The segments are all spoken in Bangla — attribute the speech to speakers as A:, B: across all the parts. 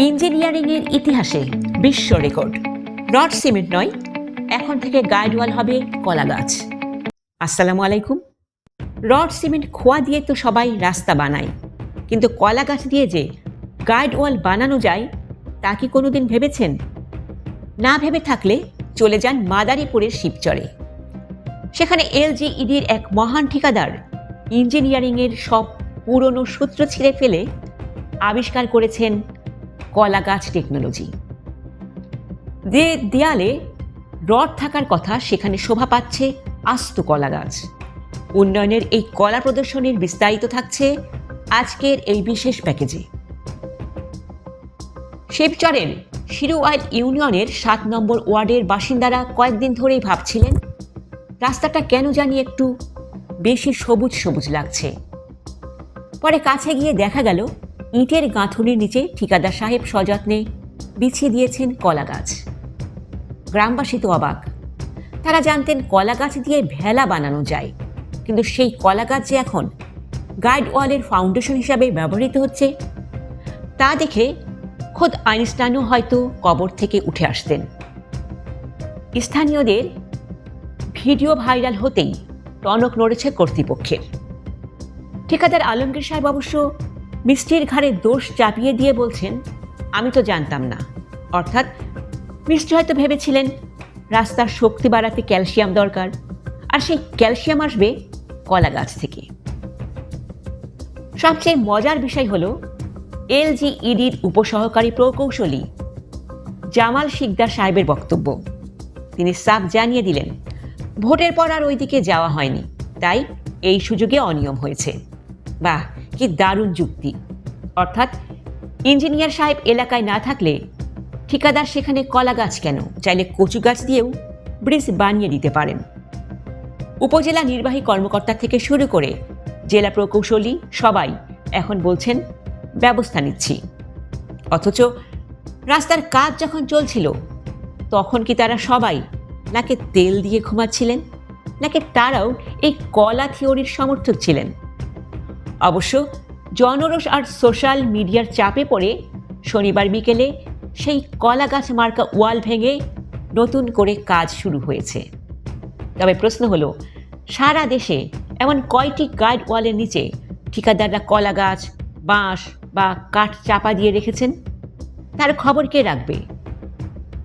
A: ইঞ্জিনিয়ারিংয়ের ইতিহাসে বিশ্ব রেকর্ড। রড সিমেন্ট নয়, এখন থেকে গাইড ওয়াল হবে কলা গাছ। আসসালামু আলাইকুম। রড সিমেন্ট খোয়া দিয়ে তো সবাই রাস্তা বানায়, কিন্তু কলা গাছ দিয়ে যে গাইড ওয়াল বানানো যায় তা কি কোনোদিন ভেবেছেন? না ভেবে থাকলে চলে যান মাদারীপুরের শিবচরে। সেখানে এলজিইডির এক মহান ঠিকাদার ইঞ্জিনিয়ারিংয়ের সব পুরনো সূত্র ছিঁড়ে ফেলে আবিষ্কার করেছেন কলা গাছ টেকনোলজি। যে দেয়ালে রড থাকার কথা সেখানে শোভা পাচ্ছে আস্ত কলা গাছ। উন্নয়নের এই কলা প্রদর্শনীর বিস্তারিত থাকছে আজকের এই বিশেষ প্যাকেজে। শিবচরের শিরুয়াইল ইউনিয়নের 7 নম্বর ওয়ার্ডের বাসিন্দারা কয়েকদিন ধরেই ভাবছিলেন রাস্তাটা কেন জানি একটু বেশি সবুজ সবুজ লাগছে। পরে কাছে গিয়ে দেখা গেল ইটের গাঁথুনির নিচে ঠিকাদার সাহেব সযত্নে বিছিয়ে দিয়েছেন কলা গাছ। গ্রামবাসী তো অবাক। তারা জানতেন কলা গাছ দিয়ে ভেলা বানানো যায়, কিন্তু সেই কলা গাছ যে এখন গাইড ওয়ালের ফাউন্ডেশন হিসাবে ব্যবহৃত হচ্ছে তা দেখে খোদ আইনস্টাইনও হয়তো কবর থেকে উঠে আসতেন। স্থানীয়দের ভিডিও ভাইরাল হতেই টনক নড়েছে কর্তৃপক্ষের। ঠিকাদার আলমগীর সাহেব অবশ্য মিষ্টির ঘাড়ে দোষ চাপিয়ে দিয়ে বলছেন, আমি তো জানতাম না। অর্থাৎ মিষ্টি হয়তো ভেবেছিলেন রাস্তার শক্তি বাড়াতে ক্যালসিয়াম দরকার, আর সেই ক্যালসিয়াম আসবে কলা গাছ থেকে। সবচেয়ে মজার বিষয় হলো এলজিইডির উপসহকারী প্রকৌশলী জামাল শিকদার সাহেবের বক্তব্য। তিনি সাফ জানিয়ে দিলেন ভোটের পর আর ওইদিকে যাওয়া হয়নি, তাই এই সুযোগে অনিয়ম হয়েছে। বাহ, কি দারুণ যুক্তি! অর্থাৎ ইঞ্জিনিয়ার সাহেব এলাকায় না থাকলে ঠিকাদার সেখানে কলা গাছ কেন, চাইলে কচু গাছ দিয়েও ব্রিজ বানিয়ে দিতে পারেন। উপজেলা নির্বাহী কর্মকর্তা থেকে শুরু করে জেলা প্রকৌশলী সবাই এখন বলছেন ব্যবস্থা নিচ্ছি। অথচ রাস্তার কাজ যখন চলছিল তখন কি তারা সবাই নাকি তেল দিয়ে ঘুমাচ্ছিলেন, নাকি তারাও এই কলা থিওরির সমর্থক ছিলেন? অবশ্য জনরোষ আর সোশ্যাল মিডিয়ার চাপে পড়ে শনিবার বিকেলে সেই কলা গাছ মার্কা ওয়াল ভেঙে নতুন করে কাজ শুরু হয়েছে। তবে প্রশ্ন হলো, সারা দেশে এমন কয়টি গাইড ওয়ালের নিচে ঠিকাদাররা কলা গাছ, বাঁশ বা কাঠ চাপা দিয়ে রেখেছেন? তার খবর কে রাখবে?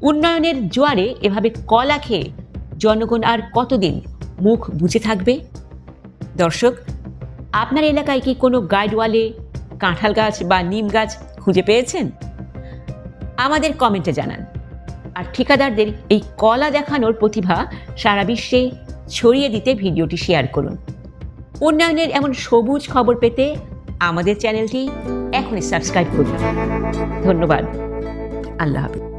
A: উন্নয়নের জোয়ারে এভাবে কলা খেয়ে জনগণ আর কতদিন মুখ বুজে থাকবে? দর্শক, আপনার এলাকায় কি কোনো গাইড ওয়ালে কাঁঠাল গাছ বা নিম গাছ খুঁজে পেয়েছেন? আমাদের কমেন্টে জানান। আর ঠিকাদারদের এই কলা দেখানোর প্রতিভা সারা বিশ্বে ছড়িয়ে দিতে ভিডিওটি শেয়ার করুন। উন্নয়নের এমন সবুজ খবর পেতে আমাদের চ্যানেলটি এখনই সাবস্ক্রাইব করুন। ধন্যবাদ। আল্লাহ হাফেজ।